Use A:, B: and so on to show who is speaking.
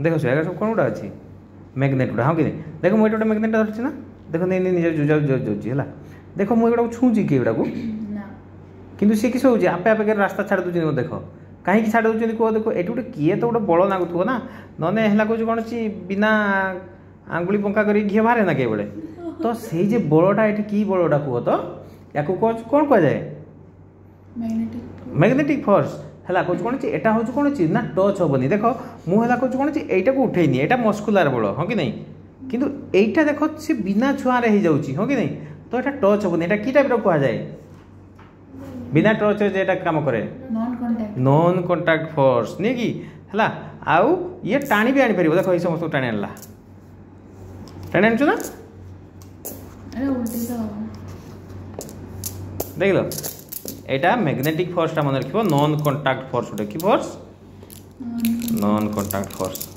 A: देख से सब कौन गुड़ा अच्छी मैग्नेट गुड़ा हाँ कि नहीं देख मुझे गोटे मैग्नेट धरती ना देख जाऊँगी है देख मुझे छुँची कि गुड़ा कि सी किस हो आपे आपे रास्ता छाड़ दूसरी देख कहीं छाड़ दूसरी कह देख ये गोटे किए तो गोटे बल नागुव ना नने है कौन कौन सी बिना आंगुली पंखा कर घी बाहरे ना के बड़े तो से बलटा ये कि बलटा कह तो या कौन कह जाए मैग्नेटिक फोर्स है कौन कौन एटा हूँ कौन ना टच हेनी देख मुझे कौन कौन यटा को उठेनी यहाँ मस्कुलार बल हाँ कि नहीं किंतु एटा देख सी बिना छुआरे हो जाऊँगी हाँ कि नहीं तो यहाँ टच हेनी यहाँ कि टाइप कह जाए बिना टच ये कम करे नॉन कांटेक्ट फोर्स नहीं कि है आउ ये टाणी भी आनीपर देख ये समस्त टाणी आनला टाणी आनु ना देख लो यहाँ मैग्नेटिक फोर्सटा मन रख नॉन कांटेक्ट फोर्स गोटे कि फोर्स नॉन कांटेक्ट फोर्स